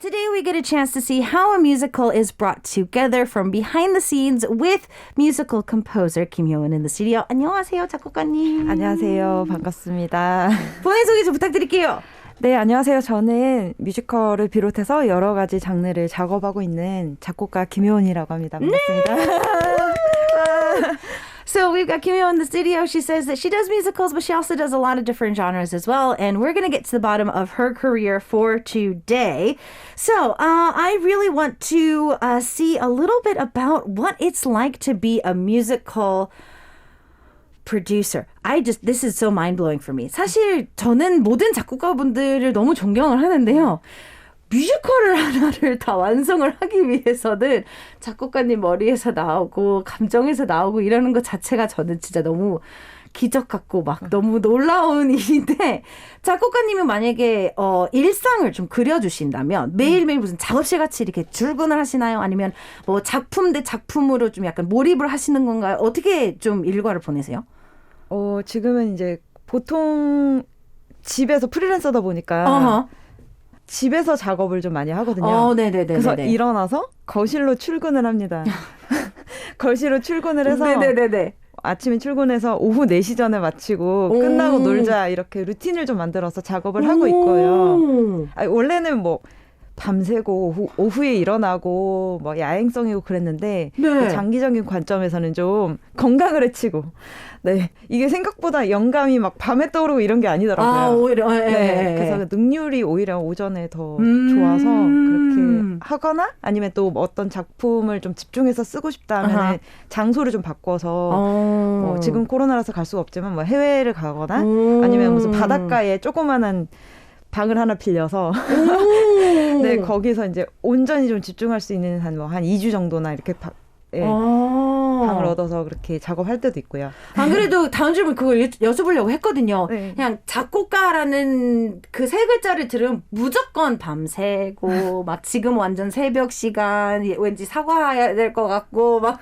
Today we get a chance to see how a musical is brought together from behind the scenes with musical composer Kim Hyo Eun in the studio. 안녕하세요, 작곡가님. 안녕하세요. 반갑습니다. 본인 소개 좀 부탁드릴게요. 네, 안녕하세요. 저는 뮤지컬을 비롯해서 여러 가지 장르를 작업하고 있는 작곡가 김효은이라고 합니다. 반갑습니다. So we've got Kim Hyo in the studio. She says that she does musicals, but she also does a lot of different genres as well. And we're going to get to the bottom of her career for today. So I really want to see a little bit about what it's like to be a musical producer. This is so mind-blowing for me. 사실 저는 모든 작곡가분들을 너무 존경을 하는데요. 뮤지컬을 하나를 다 완성을 하기 위해서는 작곡가님 머리에서 나오고 감정에서 나오고 이러는 것 자체가 저는 진짜 너무 기적 같고 막 너무 놀라운 일인데 작곡가님은 만약에 일상을 좀 그려주신다면 매일매일 무슨 작업실 같이 이렇게 출근을 하시나요? 아니면 뭐 작품 대 작품으로 좀 약간 몰입을 하시는 건가요? 어떻게 좀 일과를 보내세요? 지금은 이제 보통 집에서 프리랜서다 보니까 집에서 작업을 좀 많이 하거든요. 네네네. 그래서 일어나서 거실로 출근을 합니다. 거실로 출근을 해서 네네네. 아침에 출근해서 오후 4시 전에 마치고 끝나고 놀자 이렇게 루틴을 좀 만들어서 작업을 하고 있고요. 원래는 뭐 밤새고 오후에 일어나고 뭐 야행성이고 그랬는데 네. 장기적인 관점에서는 좀 건강을 해치고 네 이게 생각보다 영감이 막 밤에 떠오르고 이런 게 아니더라고요. 오히려 네, 그래서 능률이 오히려 오전에 더 좋아서 그렇게 하거나 아니면 또 어떤 작품을 좀 집중해서 쓰고 싶다 하면 장소를 좀 바꿔서 뭐 지금 코로나라서 갈 수가 없지만 뭐 해외를 가거나 아니면 무슨 바닷가에 조그만한 방을 하나 빌려서 네 거기서 이제 온전히 좀 집중할 수 있는 한 2주 정도나 이렇게 방을 얻어서 그렇게 작업할 때도 있고요. 안 그래도 다음 질문 그걸 여쭤보려고 했거든요. 네. 그냥 작곡가라는 그 세 글자를 들으면 무조건 밤새고 막 지금 완전 새벽 시간 왠지 사과해야 될 것 같고 막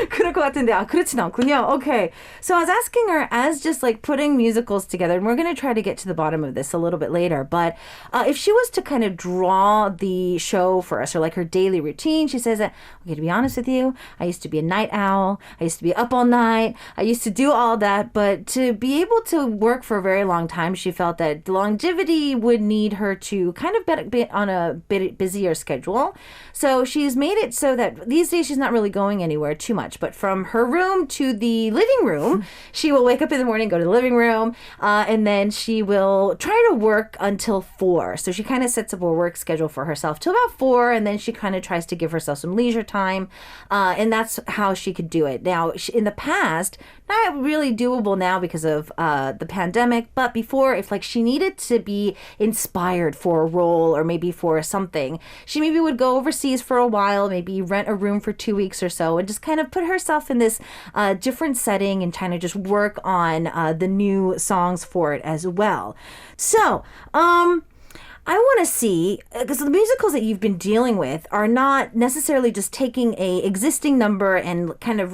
그럴 것 같은데 그렇진 않군요. Okay. So I was asking her as just like putting musicals together, and we're going to try to get to the bottom of this a little bit later, but if she was to kind of draw the show for us or like her daily routine, she says that, okay, to be honest with you, I used to be a night owl. I used to be up all night. I used to do all that. But to be able to work for a very long time, she felt that the longevity would need her to kind of be on a bit busier schedule. So she's made it so that these days she's not really going anywhere too much. But from her room to the living room, she will wake up in the morning, go to the living room, and then she will try to work until 4. So she kind of sets up a work schedule for herself till about 4, and then she kind of tries to give herself some leisure time. And that's how she could do it. Now, in the past, not really doable now because of the pandemic, but before, if like she needed to be inspired for a role or maybe for something, she maybe would go overseas for a while, maybe rent a room for 2 weeks or so, and just kind of put herself in this different setting and trying to just work on the new songs for it as well. So, I want to see, because the musicals that you've been dealing with are not necessarily just taking a existing number and kind of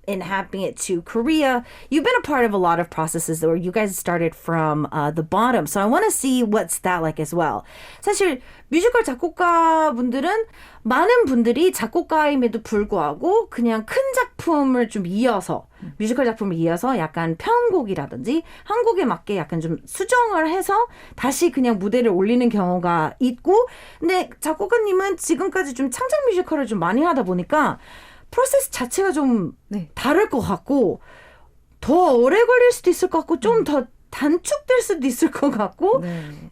inhabiting it to Korea. You've been a part of a lot of processes where you guys started from the bottom. So I want to see what's that like as well. 사실 뮤지컬 작곡가분들은 많은 분들이 작곡가임에도 불구하고 그냥 큰 작품을 좀 이어서 뮤지컬 작품을 이어서 약간 편곡이라든지 한 곡에 맞게 약간 좀 수정을 해서 다시 그냥 무대를 올리는 경우가 있고, 근데 작곡가님은 지금까지 좀 창작 뮤지컬을 좀 많이 하다 보니까 프로세스 자체가 좀 다를 것 같고 더 오래 걸릴 수도 있을 것 같고 좀 더 단축될 수도 있을 것 같고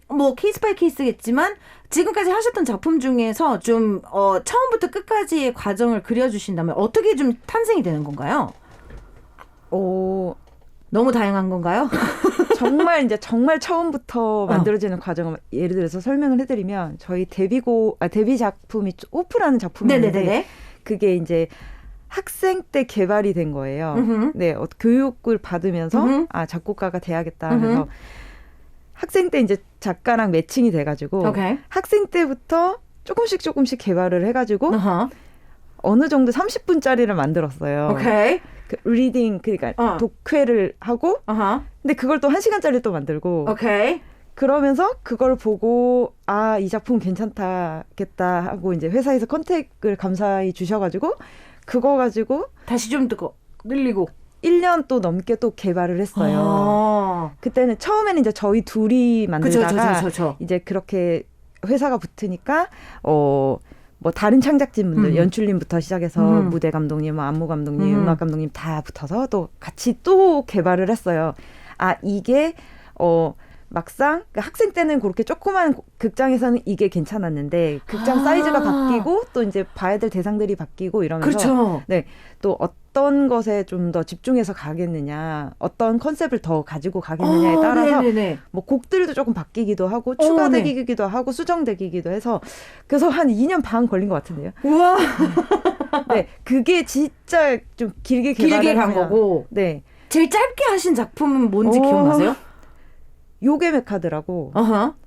뭐 케이스 바이 케이스겠지만 지금까지 하셨던 작품 중에서 좀 처음부터 끝까지의 과정을 그려주신다면 어떻게 좀 탄생이 되는 건가요? 너무 다양한 건가요? 정말 처음부터 만들어지는 과정을 예를 들어서 설명을 해드리면 저희 데뷔 작품이 오프라는 작품인데 그게 이제 학생 때 개발이 된 거예요. 네, 교육을 받으면서 작곡가가 돼야겠다 하면서 학생 때 이제 작가랑 매칭이 돼가지고 학생 때부터 조금씩 개발을 해가지고 어느 정도 30분짜리를 만들었어요. 그 리딩 그러니까 독회를 하고 근데 그걸 또 1시간짜리 또 만들고 그러면서 그걸 보고 아, 이 작품 괜찮다겠다 하고 이제 회사에서 컨택을 감사히 주셔가지고 그거 가지고 다시 좀 더 늘리고 1년 또 넘게 또 개발을 했어요. 그때는 처음에는 이제 저희 둘이 만들다가 그쵸. 이제 그렇게 회사가 붙으니까 뭐 다른 창작진분들 연출님부터 시작해서 무대 감독님, 안무 감독님, 음악 감독님 다 붙어서 또 같이 또 개발을 했어요. 아, 이게 막상 학생 때는 그렇게 조그만 극장에서는 이게 괜찮았는데 극장 사이즈가 바뀌고 또 이제 봐야 될 대상들이 바뀌고 이러면서 그렇죠. 네, 또 어떤 것에 좀 더 집중해서 가겠느냐, 어떤 컨셉을 더 가지고 가겠느냐에 따라서 뭐 곡들도 조금 바뀌기도 하고 추가되기도 하고 수정되기도 해서 그래서 한 2년 반 걸린 것 같은데요. 우와. 네, 그게 진짜 좀 길게 간 거고. 네. 제일 짧게 하신 작품은 뭔지 기억나세요? 요괴메카드라고.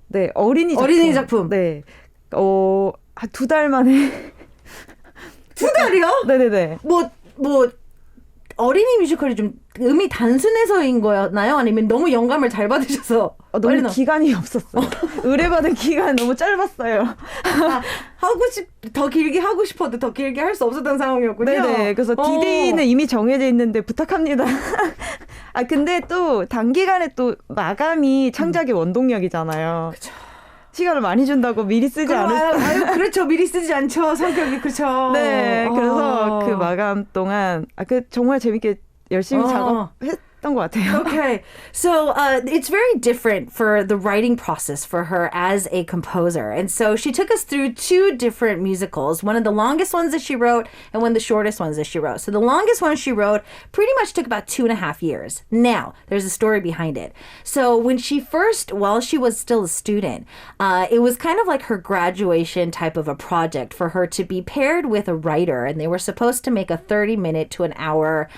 네, 어린이 작품. 네. 한 2달 만에. 2달이요? 네네네. 뭐, 어린이 뮤지컬이 좀 음이 단순해서인 거였나요? 아니면 너무 영감을 잘 받으셔서? 너무 기간이 없었어요. 의뢰받은 기간 너무 짧았어요. 더 길게 하고 싶어도 더 길게 할 수 없었던 상황이었군요. 네네. 그래서 디데이는 이미 정해져 있는데 부탁합니다. 근데 또 단기간에 또 마감이 창작의 원동력이잖아요. 그쵸. 시간을 많이 준다고 미리 쓰지 않을. 그렇죠. 미리 쓰지 않죠. 성격이 그렇죠. 네. 그래서 그 마감 동안 정말 재밌게 열심히 작업했던 것 같아요. Okay. So it's very different for the writing process for her as a composer. And so she took us through 2 different musicals, one of the longest ones that she wrote and one of the shortest ones that she wrote. So the longest one she wrote pretty much took about 2.5 years. Now, there's a story behind it. So while she was still a student, it was kind of like her graduation type of a project for her to be paired with a writer, and they were supposed to make a 30-minute to an hour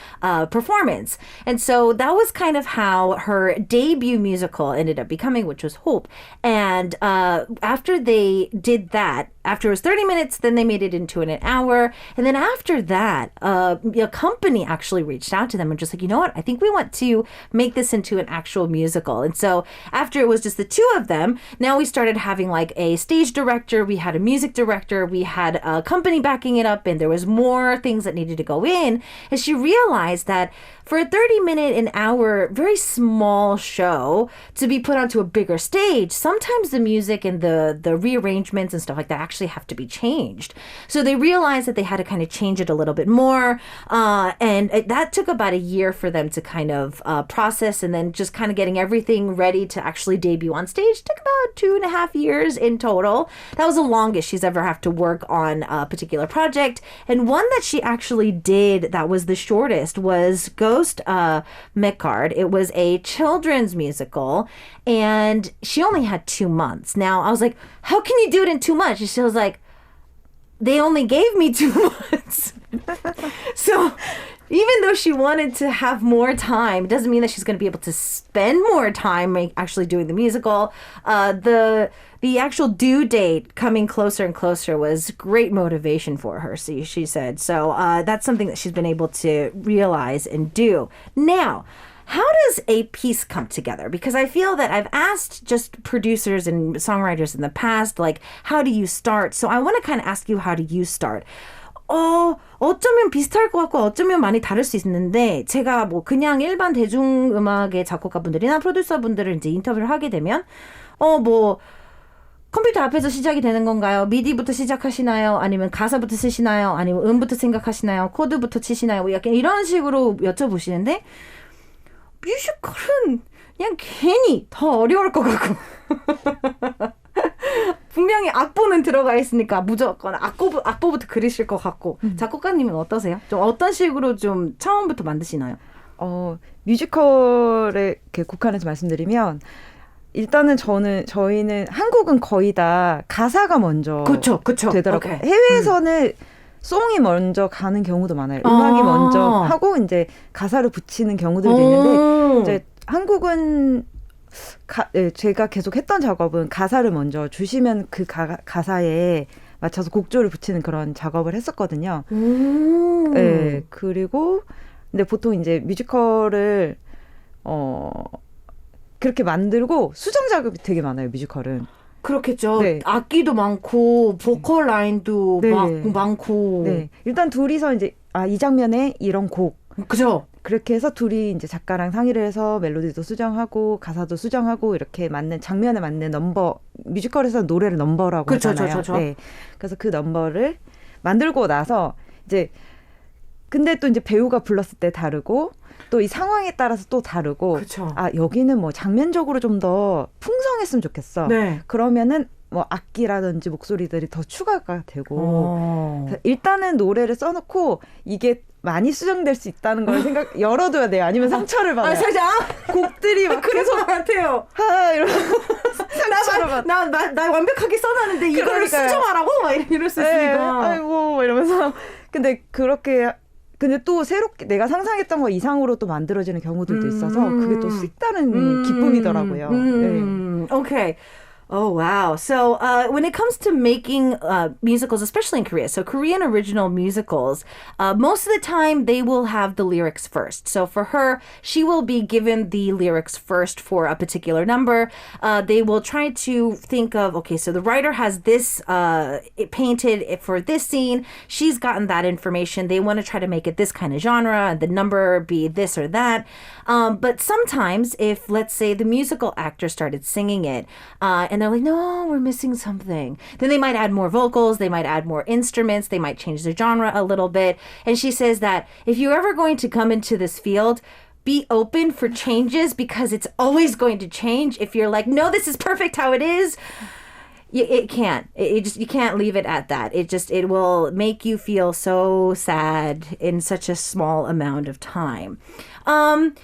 performance. And so that was kind of how her debut musical ended up becoming, which was Hope. And after they did that, after it was 30 minutes, then they made it into an hour. And then after that, a company actually reached out to them and just like, you know what, I think we want to make this into an actual musical. And so after it was just the 2 of them, now we started having like a stage director, we had a music director, we had a company backing it up, and there was more things that needed to go in. And she realized that for a 30-minute, an hour, very small show to be put onto a bigger stage, sometimes the music and the rearrangements and stuff like that actually have to be changed. So they realized that they had to kind of change it a little bit more. And that took about a year for them to kind of process, and then just kind of getting everything ready to actually debut on stage took about 2.5 years in total. That was the longest she's ever had to work on a particular project. And one that she actually did that was the shortest was Meckard. It was a children's musical, and she only had 2 months. Now, I was like, how can you do it in 2 months? And she was like, they only gave me 2 months. So even though she wanted to have more time, it doesn't mean that she's going to be able to spend more time actually doing the musical. The actual due date coming closer and closer was great motivation for her, she said. So that's something that she's been able to realize and do. Now, how does a piece come together? Because I feel that I've asked just producers and songwriters in the past, like, how do you start? So I want to kind of ask you, how do you start? 어쩌면 비슷할 것 같고 어쩌면 많이 다를 수 있는데, 제가 뭐 그냥 일반 대중음악의 작곡가분들이나 프로듀서분들을 이제 인터뷰를 하게 되면 뭐 컴퓨터 앞에서 시작이 되는 건가요? 미디부터 시작하시나요? 아니면 가사부터 쓰시나요? 아니면 음부터 생각하시나요? 코드부터 치시나요? 뭐 약간 이런 식으로 여쭤보시는데, 뮤지컬은 그냥 괜히 더 어려울 것 같고 분명히 악보는 들어가 있으니까 무조건 악보부터 그리실 것 같고. 작곡가님은 어떠세요? 좀 어떤 식으로 좀 처음부터 만드시나요? 뮤지컬에 이렇게 국한해서 말씀드리면, 일단은 저희는 한국은 거의 다 가사가 먼저 그쵸. 되더라고요. 오케이. 해외에서는 송이 먼저 가는 경우도 많아요. 음악이 먼저 하고 이제 가사를 붙이는 경우들도 있는데, 이제 한국은 제가 계속 했던 작업은 가사를 먼저 주시면 그 가사에 맞춰서 곡조를 붙이는 그런 작업을 했었거든요. 네, 그리고 근데 보통 이제 뮤지컬을 그렇게 만들고 수정 작업이 되게 많아요, 뮤지컬은. 그렇겠죠. 네. 악기도 많고 보컬 라인도 네. 많고. 네. 일단 둘이서 이제 이 장면에 이런 곡. 그죠. 그렇게 해서 둘이 이제 작가랑 상의를 해서 멜로디도 수정하고 가사도 수정하고 이렇게 맞는 장면에 맞는 넘버, 뮤지컬에서 노래를 넘버라고 그쵸, 하잖아요. 네. 그래서 그 넘버를 만들고 나서 이제 근데 또 이제 배우가 불렀을 때 다르고 또 이 상황에 따라서 또 다르고 그쵸. 여기는 뭐 장면적으로 좀 더 풍성했으면 좋겠어. 네. 그러면은 뭐 악기라든지 목소리들이 더 추가가 되고 일단은 노래를 써놓고 이게 많이 수정될 수 있다는 걸 열어둬야 돼요. 아니면 상처를 받아요. 곡들이 막 그런 것 같아요. 이러면서 상처를 받아. 나 완벽하게 써놨는데 이거를 수정하라고 막 이럴 수 있으니까. 네, 아이고 이러면서 근데 또 새롭게 내가 상상했던 거 이상으로 또 만들어지는 경우들도 있어서 그게 또 색다른 기쁨이더라고요. 네. Okay. Oh, wow. So when it comes to making musicals, especially in Korea, so Korean original musicals, most of the time they will have the lyrics first. So for her, she will be given the lyrics first for a particular number. They will try to think of, okay, so the writer has this painted for this scene. She's gotten that information. They want to try to make it this kind of genre and the number be this or that. But sometimes if, let's say, the musical actor started singing it and they're like, no, we're missing something. Then they might add more vocals, they might add more instruments, they might change the genre a little bit. And she says that if you're ever going to come into this field, be open for changes because it's always going to change. If you're like, no, this is perfect how it is, it can't. You can't leave it at that. It will make you feel so sad in such a small amount of time. When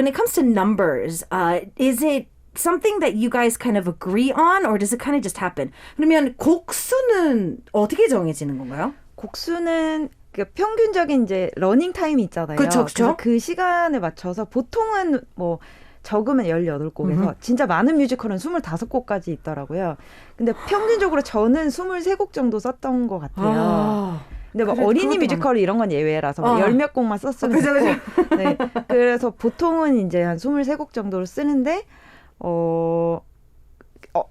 it comes to numbers, is it something that you guys kind of agree on, or does it kind of just happen? 그러면 곡수는 어떻게 정해지는 건가요? 곡수는 평균적인 이제 러닝 타임이 있잖아요. 그렇죠. 그래서 그 시간에 맞춰서 보통은 뭐 적으면 18곡에서 진짜 많은 뮤지컬은 25곡까지 있더라고요. 근데 평균적으로 저는 23곡 정도 썼던 것 같아요. 근데 뭐 어린이 뮤지컬 이런 건 예외라서 뭐 10몇 곡만 썼으면 좋고. 네. 그래서 보통은 이제 한 23곡 정도를 쓰는데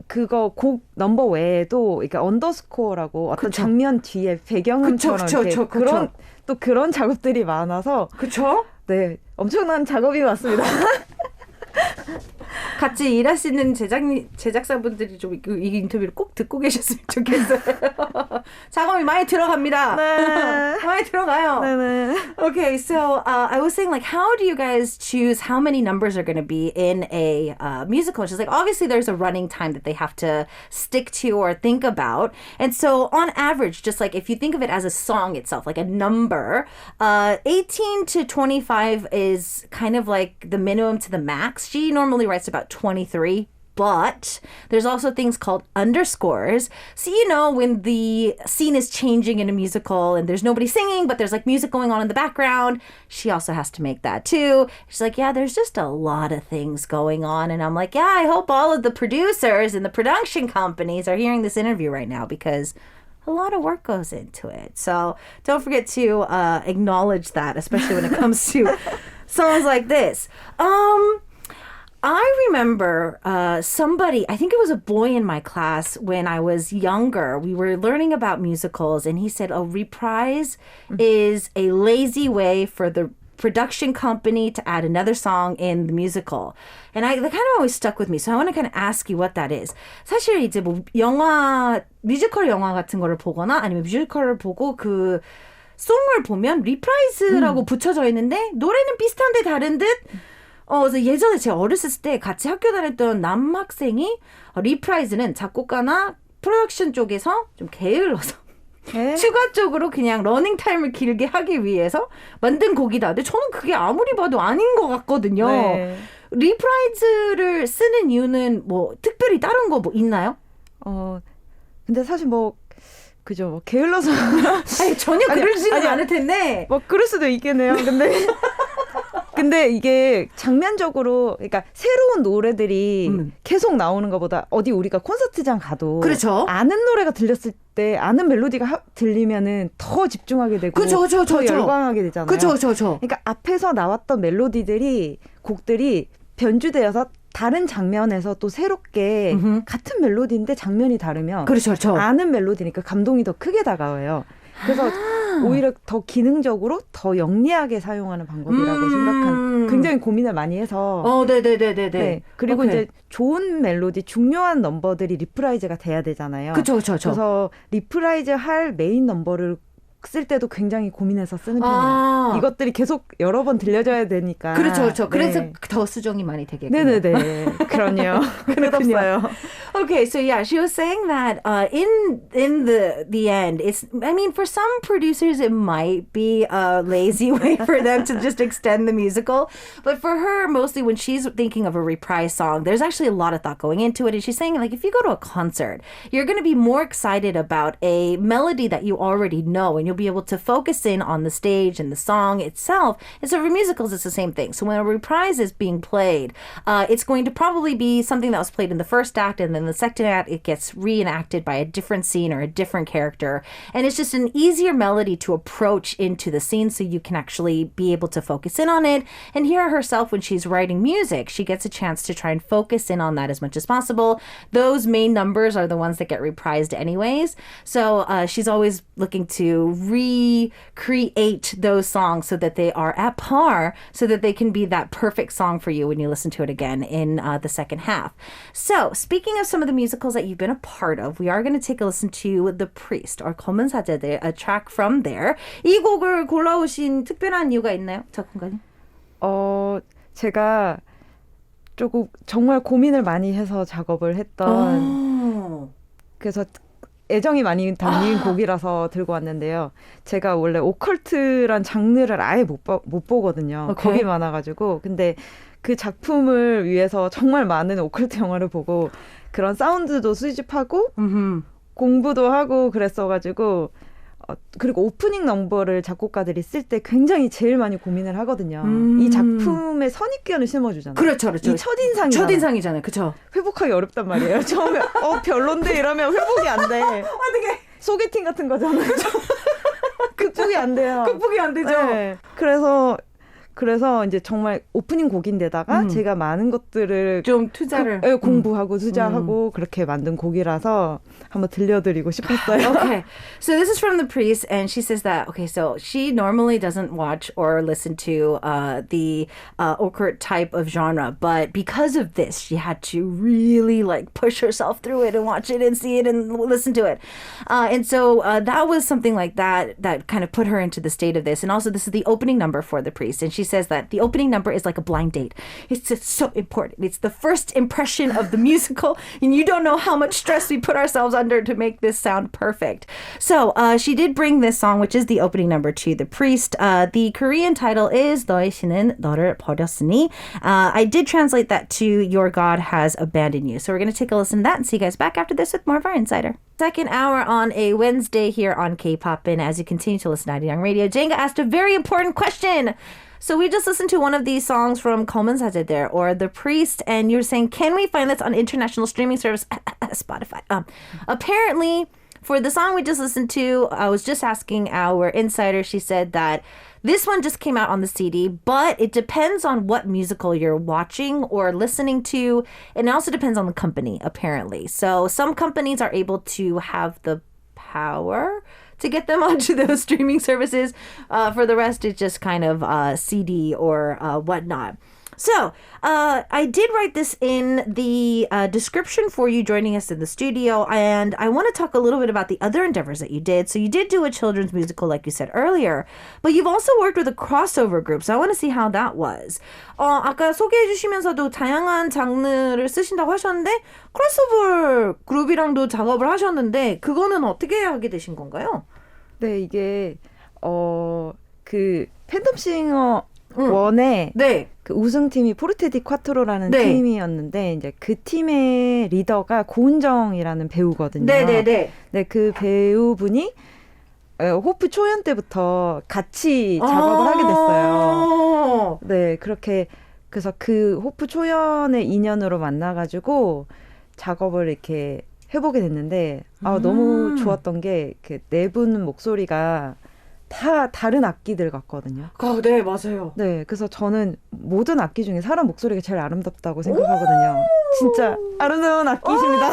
그거 곡 넘버 외에도 그러니까 언더스코어라고 어떤 장면 뒤에 배경음처럼 또 그런 작업들이 많아서 그렇죠? 네. 엄청난 작업이 많습니다. 같이 일하시는 제작사분들이 좀 이 인터뷰를 꼭 듣고 계셨으면 좋겠어요. 작업이 많이 들어갑니다. 네. 많이 들어가요. 네네. Okay, so I was saying, like, how do you guys choose how many numbers are going to be in a musical? She's like, obviously there's a running time that they have to stick to or think about. And so on average, just like if you think of it as a song itself, like a number, 18 to 25 is kind of like the minimum to the max. She normally writes about 23. But there's also things called underscores. So, you know, when the scene is changing in a musical and there's nobody singing, but there's like music going on in the background, she also has to make that too. She's like, yeah, there's just a lot of things going on. And I'm like, yeah, I hope all of the producers and the production companies are hearing this interview right now because a lot of work goes into it. So don't forget to acknowledge that, especially when it comes to songs like this. I remember somebody, I think it was a boy in my class when I was younger. We were learning about musicals and he said, reprise is a lazy way for the production company to add another song in the musical. And that kind of always stuck with me. So I want to kind of ask you what that is. 사실 이제 뭐 뮤지컬 영화 같은 거를 보거나 아니면 뮤지컬을 보고 그 송을 보면 리프라이즈라고 붙여져 있는데 노래는 비슷한데 다른 듯? 그래서 예전에 제가 어렸을 때 같이 학교 다녔던 남학생이 리프라이즈는 작곡가나 프로덕션 쪽에서 좀 게을러서 추가적으로 그냥 러닝타임을 길게 하기 위해서 만든 곡이다. 근데 저는 그게 아무리 봐도 아닌 것 같거든요. 네. 리프라이즈를 쓰는 이유는 뭐 특별히 다른 거 뭐 있나요? 근데 사실 뭐 그죠. 뭐 게을러서 아니, 전혀 그러지는 않을 텐데. 뭐 그럴 수도 있겠네요. 근데 근데 이게 장면적으로 그러니까 새로운 노래들이 계속 나오는 것보다 어디 우리가 콘서트장 가도 그렇죠. 아는 노래가 들렸을 때 아는 멜로디가 들리면은 더 집중하게 되고 더 열광하게 되잖아요. 그렇죠. 그러니까 앞에서 나왔던 멜로디들이 곡들이 변주되어서 다른 장면에서 또 새롭게 같은 멜로디인데 장면이 다르면 그렇죠. 아는 멜로디니까 감동이 더 크게 다가와요. 그래서 오히려 더 기능적으로 더 영리하게 사용하는 방법이라고 생각한 굉장히 고민을 많이 해서 네네네네. 네. 그리고 이제 좋은 멜로디 중요한 넘버들이 리프라이즈가 돼야 되잖아요. 그렇죠. 그래서 리프라이즈 할 메인 넘버를 쓸 때도 굉장히 고민해서 쓰는 편이에요. 이것들이 계속 여러 번 들려줘야 되니까. 그렇죠. 그래서 네. 더 수정이 많이 되겠군요. 네네네. 그럼요. 끝없어요. Okay, so yeah, she was saying that in the end, it's, I mean, for some producers, it might be a lazy way for them to just extend the musical. But for her, mostly when she's thinking of a reprise song, there's actually a lot of thought going into it. And she's saying, like, if you go to a concert, you're going to be more excited about a melody that you already know, and you'll be able to focus in on the stage and the song itself. And so for musicals, it's the same thing. So when a reprise is being played, it's going to probably be something that was played in the first act, and then the second act, it gets reenacted by a different scene or a different character. And it's just an easier melody to approach into the scene so you can actually be able to focus in on it. And hear herself when she's writing music, she gets a chance to try and focus in on that as much as possible. Those main numbers are the ones that get reprised anyways. So she's always looking to recreate those songs so that they are at par, so that they can be that perfect song for you when you listen to it again in the second half. So speaking of some of the musicals that you've been a part of, we are going to take a listen to The Priest, or 검은 사제들, a track from there. 이 곡을 골라오신 특별한 이유가 있나요, 작곡가님? 제가 조금 정말 고민을 많이 해서 작업을 했던 그래서 애정이 많이 담긴 곡이라서 들고 왔는데요. 제가 원래 오컬트란 장르를 아예 못 보거든요. 겁이 많아가지고. 근데 그 작품을 위해서 정말 많은 오컬트 영화를 보고 그런 사운드도 수집하고 공부도 하고 그랬어가지고 그리고 오프닝 넘버를 작곡가들이 쓸 때 굉장히 제일 많이 고민을 하거든요. 이 작품에 선입견을 심어주잖아요. 그렇죠. 이 첫인상이잖아요. 그렇죠. 회복하기 어렵단 말이에요. 처음에 별론데 이러면 회복이 안 돼. 어떻게? 소개팅 같은 거잖아요. 극복이 안 돼요. 극복이 안 되죠. 네. 그래서 이제 정말 오프닝 곡인데다가 제가 많은 것들을 좀 투자를 공부하고 투자하고 그렇게 만든 곡이라서 한번 들려드리고 싶었어요. Okay. So this is from The Priest, and she says that, okay, so she normally doesn't watch or listen to the occult type of genre, but because of this, she had to really like push herself through it and watch it and see it and listen to it. And so that was something like that kind of put her into the state of this. And also this is the opening number for The Priest, and she says that the opening number is like a blind date. It's just so important. It's the first impression of the musical, and you don't know how much stress we put ourselves under to make this sound perfect. So she did bring this song, which is the opening number to The Priest. The Korean title is 너의 신은 너를 버렸으니. I did translate that to Your God Has Abandoned You. So we're going to take a listen to that and see you guys back after this with more of our Insider. Second hour on a Wednesday here on K-Poppin. As you continue to listen to Young Radio, Jenga asked a very important question. So we just listened to one of these songs from 검은 사제들, or The Priest, and you're saying, can we find this on international streaming service? Spotify. Apparently, for the song we just listened to, I was just asking our insider, she said that this one just came out on the CD, but it depends on what musical you're watching or listening to, and it also depends on the company, apparently. So some companies are able to have the power to get them onto those streaming services. For the rest, it's just kind of CD or whatnot. So I did write this in the description for you joining us in the studio, and I want to talk a little bit about the other endeavors that you did. So you did do a children's musical, like you said earlier, but you've also worked with a crossover group. So I want to see how that was. 아까 소개해 주시면서도 다양한 장르를 쓰신다고 하셨는데 크로스오버 그룹이랑도 작업을 하셨는데 그거는 어떻게 하게 되신 건가요? 네, 이게 그 팬텀싱어 원의 네. 그 우승팀이 포르테 디 콰트로라는 네. 팀이었는데 이제 그 팀의 리더가 고은정이라는 배우거든요. 네, 그 배우분이 호프 초연 때부터 같이 작업을 하게 됐어요. 네, 그렇게 그래서 그 호프 초연의 인연으로 만나가지고 작업을 이렇게 해보게 됐는데 너무 좋았던 게 네 분 목소리가 다 다른 악기들 같거든요. 네, 맞아요. 네, 그래서 저는 모든 악기 중에 사람 목소리가 제일 아름답다고 생각하거든요. 진짜 아름다운 악기십니다.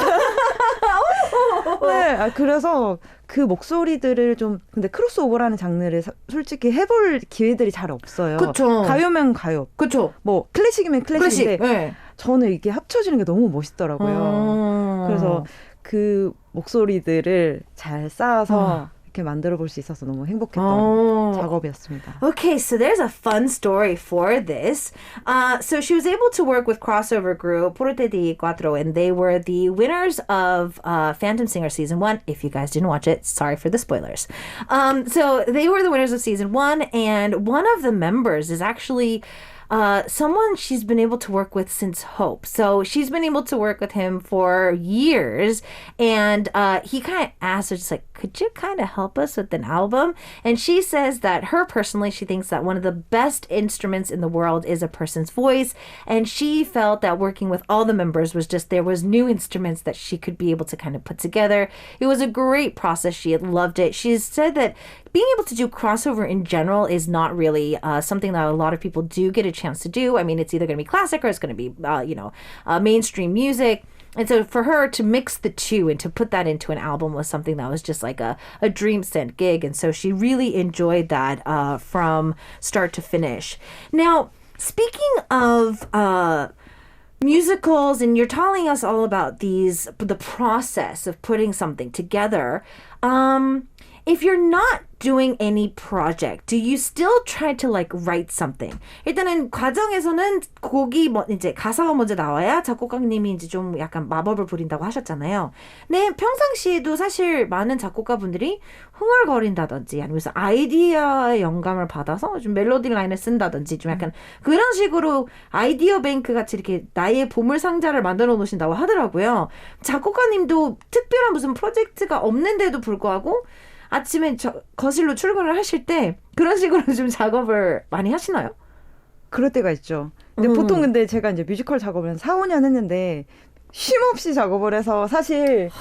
네, 그래서 그 목소리들을 좀 근데 크로스오버라는 장르를 솔직히 해볼 기회들이 잘 없어요. 그쵸. 가요면 가요. 그쵸. 뭐 클래식이면 클래식인데 네. 저는 이게 합쳐지는 게 너무 멋있더라고요. 그래서 그 목소리들을 잘 쌓아서 이렇게 만들어 볼 수 있어서 너무 행복했던 작업이었습니다. Okay, so there's a fun story for this. So she was able to work with crossover group Forte di Quattro, and they were the winners of Phantom Singer Season 1. If you guys didn't watch it, sorry for the spoilers. So they were the winners of Season 1, and one of the members is actually someone she's been able to work with since Hope. So she's been able to work with him for years. And he kind of asked her, just like, could you kind of help us with an album? And she says that her personally, she thinks that one of the best instruments in the world is a person's voice. And she felt that working with all the members was just, there was new instruments that she could be able to kind of put together. It was a great process. She had loved it. She said that being able to do crossover in general is not really something that a lot of people do get a chance to do. I mean, it's either going to be classic or it's going to be, mainstream music. And so for her to mix the two and to put that into an album was something that was just like a dream sent gig. And so she really enjoyed that from start to finish. Now, speaking of musicals, and you're telling us all about the process of putting something together. If you're not doing any project, do you still try to like write something? 일단은 과정에서는 곡이 이제 가사가 먼저 나와야 작곡가님이 이제 좀 약간 마법을 부린다고 하셨잖아요. 네, 평상시에도 사실 많은 작곡가분들이 흥얼거린다든지 아니면 아이디어의 영감을 받아서 좀 멜로디 라인을 쓴다든지 좀 약간 그런 식으로 아이디어 뱅크 같이 이렇게 나의 보물 상자를 만들어 놓으신다고 하더라고요. 작곡가님도 특별한 무슨 프로젝트가 없는데도 불구하고 아침에 거실로 출근을 하실 때 그런 식으로 좀 작업을 많이 하시나요? 그럴 때가 있죠. 근데 보통 근데 제가 이제 뮤지컬 작업을 한 4, 5년 했는데 쉼 없이 작업을 해서 사실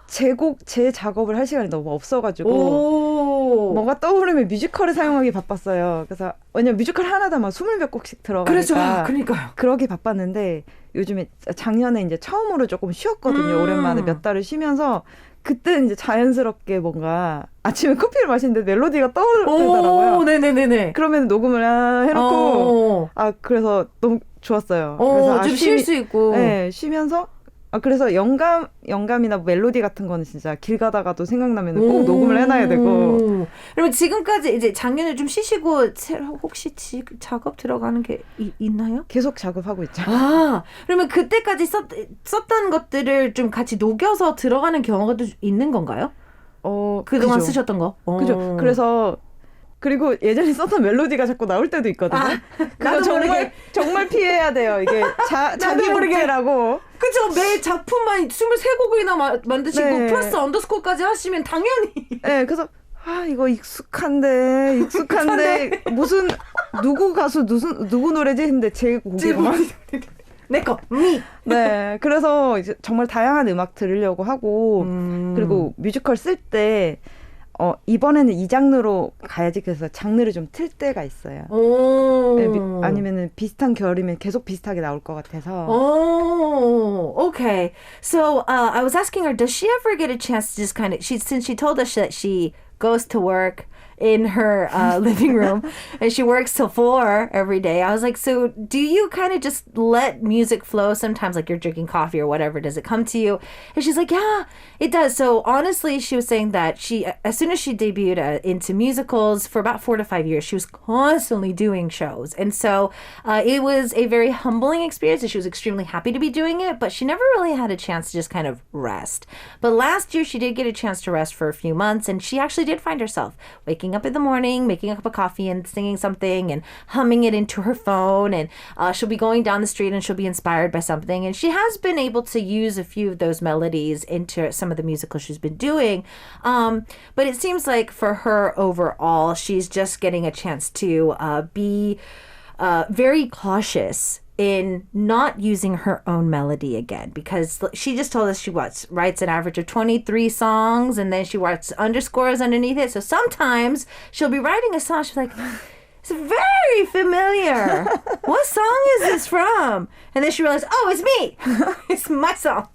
제 작업을 할 시간이 너무 없어가지고 뭔가 떠오르면 뮤지컬을 사용하기 바빴어요. 그래서 왜냐면 뮤지컬 하나다 막 20몇 곡씩 들어가니까 그렇죠. 그러니까요. 그러기 바빴는데 요즘에 작년에 이제 처음으로 조금 쉬었거든요. 오랜만에 몇 달을 쉬면서 그때 이제 자연스럽게 뭔가 아침에 커피를 마시는데 멜로디가 떠오르더라고요. 네네네네. 그러면 녹음을 해놓고 그래서 너무 좋았어요. 그래서 좀 쉴 수 있고. 네, 쉬면서 그래서 영감이나 멜로디 같은 거는 진짜 길 가다가도 생각나면 꼭 녹음을 해놔야 되고. 그러면 지금까지 이제 작년에 좀 쉬시고 혹시 작업 들어가는 게 있나요? 계속 작업하고 있죠. 그러면 그때까지 썼던 것들을 좀 같이 녹여서 들어가는 경우가 있는 건가요? 그동안 그죠. 쓰셨던 거. 그죠. 그래서 그리고 예전에 썼던 멜로디가 자꾸 나올 때도 있거든요. 나도 정말 피해야 돼요. 이게 자기 모르게라고. 그죠. 매 작품만 23곡이나 만드시고 네. 플러스 언더스코어까지 하시면 당연히. 네, 그래서 이거 익숙한데 무슨 누구 가수 누구 노래지 했는데 제 곡이구만. 내 거. 네, 그래서 이제 정말 다양한 음악 들으려고 하고 그리고 뮤지컬 쓸 때 이번에는 이 장르로 가야지 그래서 장르를 좀 틀 때가 있어요. 네, 아니면은 비슷한 결이면 계속 비슷하게 나올 것 같아서. Okay. So I was asking her, does she ever get a chance to just kind of, since she told us that she goes to work in her living room and she works till 4 every day. I was like, so do you kind of just let music flow sometimes, like you're drinking coffee or whatever? Does it come to you? And she's like, yeah, it does. So honestly, she was saying that as soon as she debuted into musicals for about 4 to 5 years, she was constantly doing shows. And so it was a very humbling experience and she was extremely happy to be doing it, but she never really had a chance to just kind of rest. But last year she did get a chance to rest for a few months and she actually did find herself waking waking up in the morning, making a cup of coffee and singing something and humming it into her phone. And she'll be going down the street and she'll be inspired by something. And she has been able to use a few of those melodies into some of the musicals she's been doing. But it seems like for her overall, she's just getting a chance to be very cautious in not using her own melody again, because she just told us she writes an average of 23 songs and then she writes underscores underneath it. So sometimes she'll be writing a song, she's like, it's very familiar. What song is this from? And then she realized, oh, it's me. It's my song.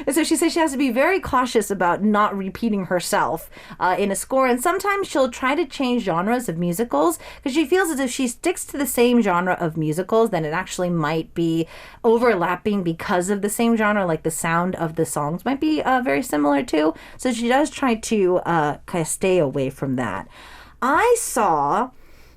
And so she says she has to be very cautious about not repeating herself in a score. And sometimes she'll try to change genres of musicals because she feels as if she sticks to the same genre of musicals, then it actually might be overlapping because of the same genre, like the sound of the songs might be very similar too. So she does try to kind of stay away from that. I saw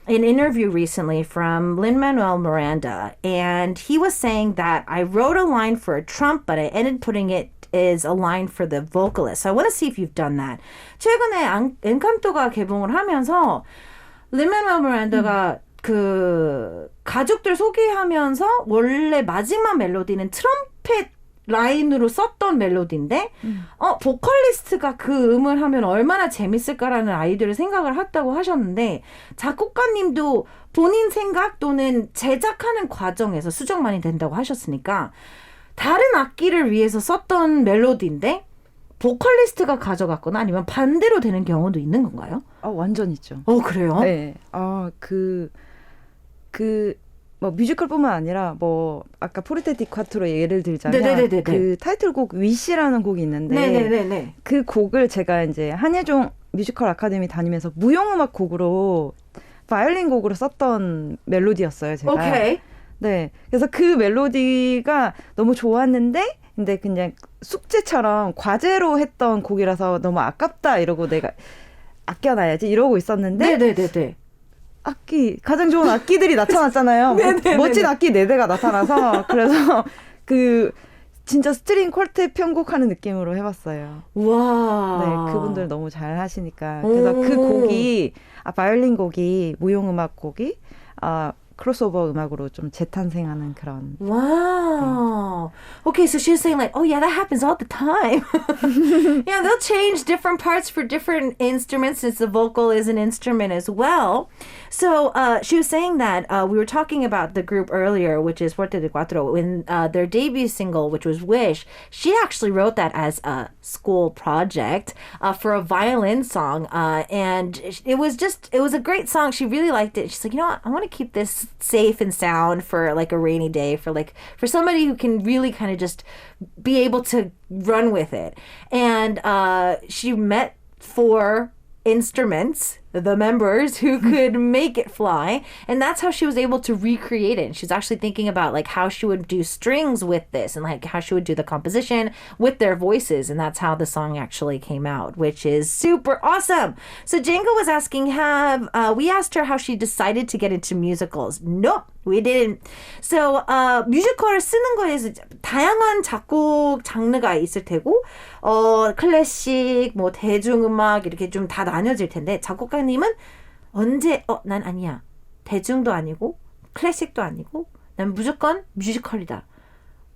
an interview recently from Lin-Manuel Miranda, and he was saying that I wrote a line for a trump, but I ended putting it as a line for the vocalist. So I want to see if you've done that. 최근에 엔칸토가 개봉을 하면서 Lin-Manuel Miranda가 그 가족들 소개하면서 원래 마지막 멜로디는 트럼펫 라인으로 썼던 멜로디인데 보컬리스트가 그 음을 하면 얼마나 재밌을까라는 아이디어를 생각을 했다고 하셨는데 작곡가님도 본인 생각 또는 제작하는 과정에서 수정 많이 된다고 하셨으니까 다른 악기를 위해서 썼던 멜로디인데 보컬리스트가 가져갔거나 아니면 반대로 되는 경우도 있는 건가요? 완전 있죠. 그래요? 네. 뭐 뮤지컬뿐만 아니라 뭐 아까 포르테 디 콰트로 예를 들자면 네네네네. 그 타이틀곡 위시라는 곡이 있는데 네네네네. 그 곡을 제가 이제 한예종 뮤지컬 아카데미 다니면서 무용음악 곡으로 바이올린 곡으로 썼던 멜로디였어요, 제가. 오케이. 네. 그래서 그 멜로디가 너무 좋았는데 근데 그냥 숙제처럼 과제로 했던 곡이라서 너무 아깝다 이러고 내가 아껴놔야지 이러고 있었는데 네네네네. 가장 좋은 악기들이 나타났잖아요. 멋진 악기 4대가 나타나서 그래서 그 진짜 스트링 퀄텟 편곡하는 느낌으로 해봤어요. 와. 네, 그분들 너무 잘 하시니까. 그래서 그 곡이 바이올린 곡이 무용음악 곡이 크로스오버 음악으로 좀 재탄생하는 그런. Wow. Okay, so she was saying like, oh yeah, that happens all the time. Yeah, they'll change different parts for different instruments since the vocal is an instrument as well. So she was saying that we were talking about the group earlier, which is Forte di Quattro, when their debut single, which was Wish, she actually wrote that as a school project for a violin song. And it was a great song. She really liked it. She's like, you know what? I want to keep this safe and sound for like a rainy day, for somebody who can really kind of just be able to run with it. And she met 4 instruments, the members who could make it fly, and that's how she was able to recreate it. And she's actually thinking about like how she would do strings with this and like how she would do the composition with their voices, and that's how the song actually came out, which is super awesome. So Django was asking, we asked her how she decided to get into musicals. Nope, we didn't. So 뮤지컬을 쓰는 거에서 다양한 작곡 장르가 있을 테고 클래식, 뭐 대중음악 이렇게 좀 다 나뉘어질 텐데 작곡가님은 언제 난 아니야. 대중도 아니고 클래식도 아니고 난 무조건 뮤지컬이다.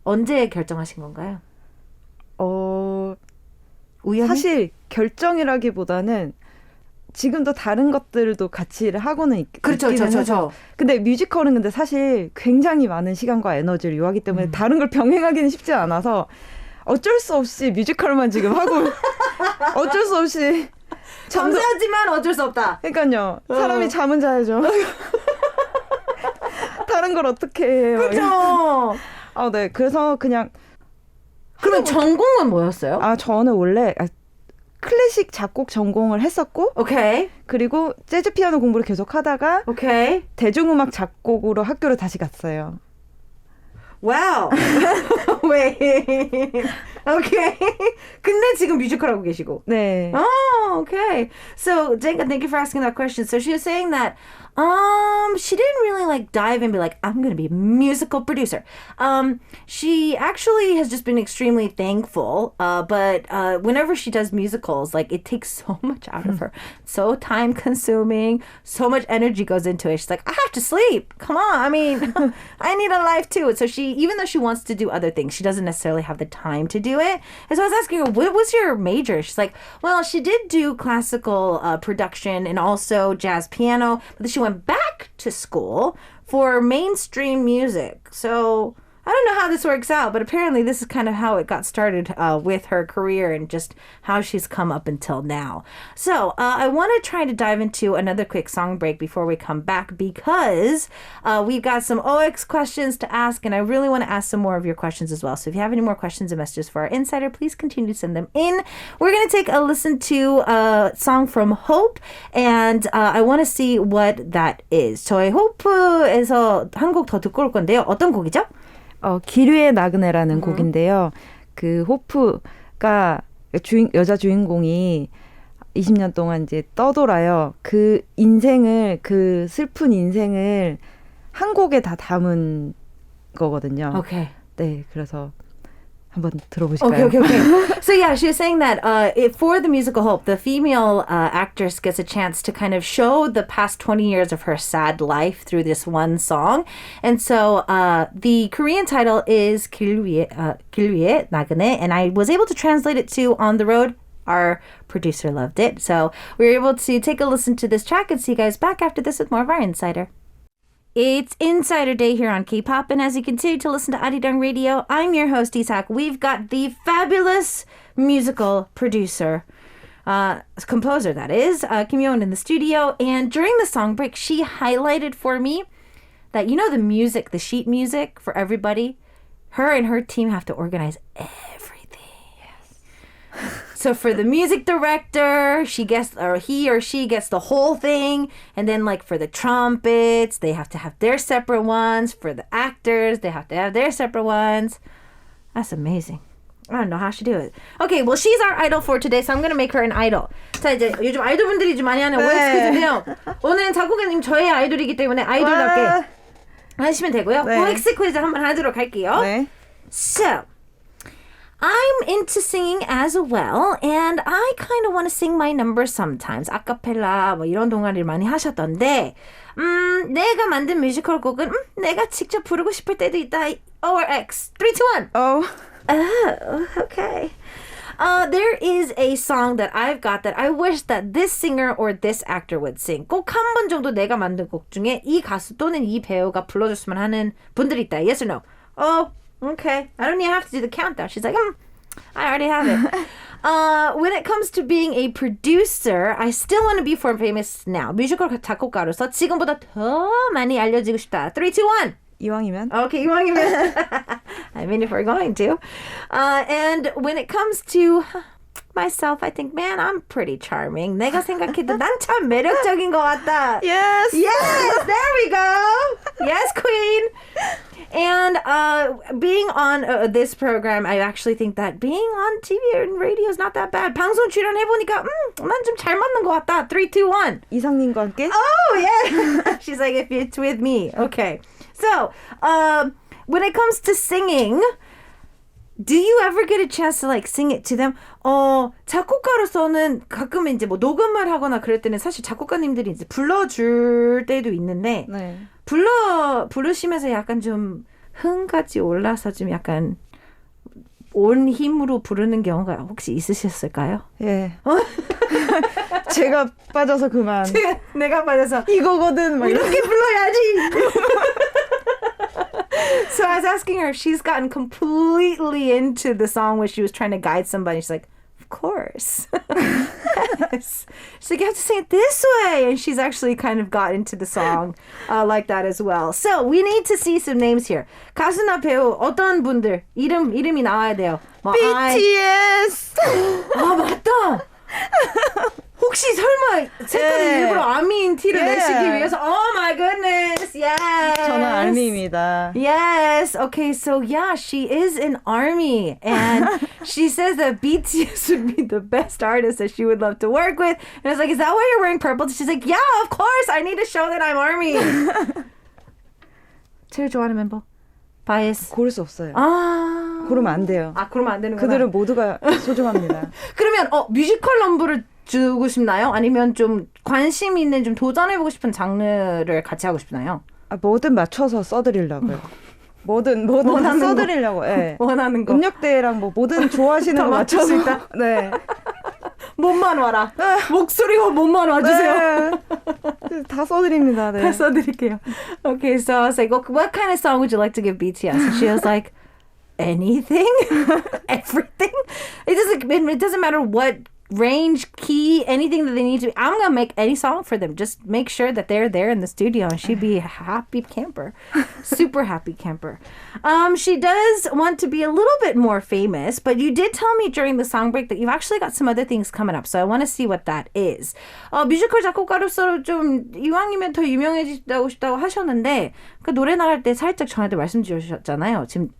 언제 결정하신 건가요? 우연히? 사실 결정이라기보다는 지금도 다른 것들도 같이 하고는 있기는 해서. 근데 뮤지컬은 근데 사실 굉장히 많은 시간과 에너지를 요하기 때문에 다른 걸 병행하기는 쉽지 않아서 어쩔 수 없이 뮤지컬만 지금 하고 어쩔 수 없이 감사하지만 어쩔 수 없다. 그러니까요. 사람이 잠은 자야죠. 다른 걸 어떻게 해요. 그렇죠. 네. 그래서 그냥 그러면 전공은 뭐였어요? 저는 원래 클래식 작곡 전공을 했었고, 오케이. 그리고 재즈 피아노 공부를 계속 하다가, 오케이. 대중음악 작곡으로 학교를 다시 갔어요. 와우. Wait. Okay. 근데 지금 뮤지컬 하고 계시고. 네. Oh, okay. So, Jenga, thank you for asking that question. So she was saying that She didn't really like dive and be like, I'm going to be a musical producer. She actually has just been extremely thankful. But whenever she does musicals, like it takes so much out of her. So time consuming, so much energy goes into it. She's like, I have to sleep. Come on. I mean, I need a life too. So she, even though she wants to do other things, she doesn't necessarily have the time to do it. And so I was asking her, what was your major? She's like, well, she did do classical production and also jazz piano, but then she went back to school for mainstream music. So I don't know how this works out, but apparently this is kind of how it got started with her career and just how she's come up until now. So I want to try to dive into another quick song break before we come back because we've got some OX questions to ask, and I really want to ask some more of your questions as well. So if you have any more questions and messages for our insider, please continue to send them in. We're going to take a listen to a song from Hope, and I want to see what that is. 저희 호프에서 한 곡 더 듣고 올 건데요. 어떤 곡이죠? 기류의 나그네라는 곡인데요. 그 호프가 여자 주인공이 20년 동안 이제 떠돌아요. 그 인생을, 그 슬픈 인생을 한 곡에 다 담은 거거든요. Okay. 네, 그래서 한번 들어보실까요? Okay. So yeah, she was saying that for the musical Hope, the female actress gets a chance to kind of show the past 20 years of her sad life through this one song. And so the Korean title is 길 위에 나그네, and I was able to translate it to On the Road. Our producer loved it. So we were able to take a listen to this track and see you guys back after this with more of our Insider. It's Insider Day here on K-Pop, and as you continue to listen to Arirang Radio, I'm your host, Isak. We've got the fabulous musical producer, composer that is, Kim Hyo Eun in the studio, and during the song break, she highlighted for me that, you know, the music, the sheet music for everybody, her and her team have to organize everything. So for the music director, he or she gets the whole thing. And then like for the trumpets, they have to have their separate ones. For the actors, they have to have their separate ones. That's amazing. I don't know how she do it. Okay, well, she's our idol for today, so I'm going to make her an idol. 자, 이제 요즘 아이돌분들이 좀 많이 하는 OX 퀴즈인데요. 오늘은 작곡가님 저의 아이돌이기 때문에 아이돌답게 하시면 되고요. 네. OX 퀴즈 한번 하도록 할게요. 네. So, I'm into singing as well, and I kind of want to sing my numbers sometimes. 아카펠라 뭐 이런 동아리를 많이 하셨던데 내가 만든 뮤지컬 곡은 내가 직접 부르고 싶을 때도 있다. O or X. 3, 2, 1. Oh, okay. There is a song that I've got that I wish that this singer or this actor would sing. 꼭 한 번 정도 내가 만든 곡 중에 이 가수 또는 이 배우가 불러줬으면 하는 분들이 있다. Yes or no? Oh, okay. I don't even have to do the countdown. She's like, I already have it. When it comes to being a producer, I still want to be more famous now. 뮤지컬 작곡가로서 지금보다 더 많이 알려지고 싶다. 3, 2, 1. 이왕이면. Okay, 이왕이면. I mean, if we're going to. And when it comes to myself, I think, man, I'm pretty charming. 내가 생각해도 난 참 매력적인 것 같다. Yes. Yes, there we go. Yes, queen. And being on this program, I actually think that being on TV and radio is not that bad. 방송 출연해보니까 난 좀 잘 맞는 것 같다. 3, 2, 1. 이상님과 함께? Oh, yeah. She's like, if it's with me. Okay. So, when it comes to singing, do you ever get a chance to like sing it to them? 작곡가로서는 가끔 이제 뭐 녹음을 하거나 그럴 때는 사실 작곡가님들이 이제 불러줄 때도 있는데 네. 부르시면서 약간 좀 흥까지 올라서 좀 약간 온 힘으로 부르는 경우가 혹시 있으셨을까요? 예. 제가 빠져서 그만. 내가 빠져서 이거거든. 막 이렇게 불러야지. So I was asking her if she's gotten completely into the song when she was trying to guide somebody. She's like, of course. Yes. She's like, you have to sing it this way. And she's actually kind of got into the song like that as well. So we need to see some names here. 가수나 배우 어떤 분들 이름이 나와야 돼요. 뭐 BTS. 아 맞다. 혹시 설마 색깔을 일부러 아미인 티를 내시기 위해서? Oh my goodness, yes. 저는 아미입니다. Yes. Okay, so yeah, she is an ARMY, and she says that BTS would be the best artist that she would love to work with. And I was like, is that why you're wearing purple? She's like, yeah, of course. I need to show that I'm ARMY. 제일 좋아하는 멤버? 바이스. 고를 수 없어요. 아. 고르면 안 돼요. 아, 그러면 안 되는구나. 그들은 모두가 소중합니다. 그러면 뮤지컬 넘버를 주고 싶나요? 아니면 좀 관심 있는 좀 도전해보고 싶은 장르를 같이 하고 싶나요? 뭐든 맞춰서 써드리려고요. 뭐든 다 써드리려고. 예. 원하는 거. 음역대랑 뭐 뭐든 좋아하시는 거 맞출 수 있다. 네. 몸만 와라. 목소리와 몸만 와주세요. 네. 다 써드립니다. 네. 다 써드릴게요. Okay, so I was like, what kind of song would you like to give BTS? And she was like, anything, everything. It doesn't matter what range, key, anything that they need to. I'm gonna make any song for them. Just make sure that they're there in the studio, and she'd be a happy camper, super happy camper. She does want to be a little bit more famous, but you did tell me during the song break that you've actually got some other things coming up. So I want to see what that is. 뮤지컬 작곡가로서 좀 이왕이면 더 유명해지고 싶다고 하셨는데 그 노래 나갈 때 살짝 저한테 말씀 주셨잖아요. 지금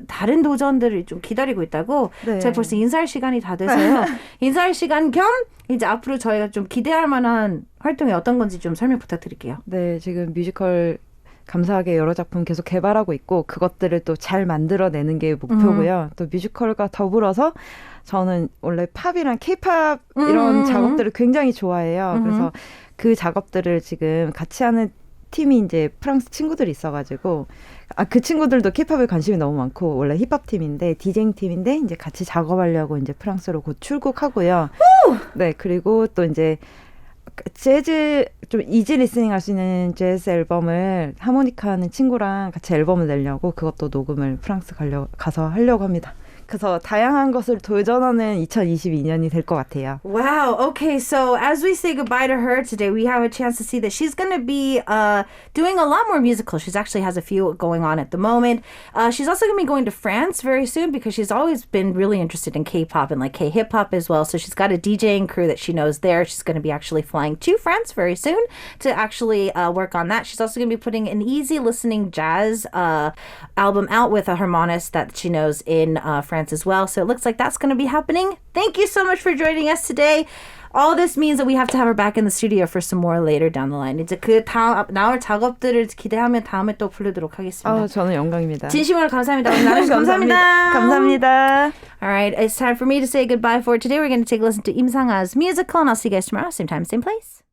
다른 도전들을 좀 기다리고 있다고. 네. 제가 벌써 인사할 시간이 다 돼서요. 인사할 시간 겸 이제 앞으로 저희가 좀 기대할 만한 활동이 어떤 건지 좀 설명 부탁드릴게요. 네, 지금 뮤지컬 감사하게 여러 작품 계속 개발하고 있고 그것들을 또 잘 만들어내는 게 목표고요. 또 뮤지컬과 더불어서 저는 원래 팝이랑 K-팝 이런 작업들을 굉장히 좋아해요. 그래서 그 작업들을 지금 같이 하는 팀이 이제 프랑스 친구들이 있어가지고 그 친구들도 K-팝에 관심이 너무 많고 원래 힙합 팀인데 디제잉 팀인데 이제 같이 작업하려고 이제 프랑스로 곧 출국하고요. 네, 그리고 또 이제 재즈 좀 이지 리스닝 할 수 있는 재즈 앨범을 하모니카 하는 친구랑 같이 앨범을 내려고 그것도 녹음을 프랑스 가서 하려고 합니다. 그래서 다양한 것을 도전하는 2022년이 될 것 같아요. Wow. Okay. So as we say goodbye to her today, we have a chance to see that she's going to be doing a lot more musicals. She actually has a few going on at the moment. She's also going to be going to France very soon because she's always been really interested in K-pop and like K-hip hop as well. So she's got a DJing crew that she knows there. She's going to be actually flying to France very soon to actually work on that. She's also going to be putting an easy listening jazz album out with a harmonist that she knows in France as well. So it looks like that's going to be happening. Thank you so much for joining us today. All this means that we have to have her back in the studio for some more later down the line. 이제 그 다음 나올 작업들을 기대하면 다음에 또 부르도록 하겠습니다. 저는 영광입니다. 진심으로 감사합니다. 오늘 나와주셔서 감사합니다. 감사합니다. All right, it's time for me to say goodbye for today. We're going to take a listen to Im Sang-a's musical, and I'll see you guys tomorrow, same time, same place.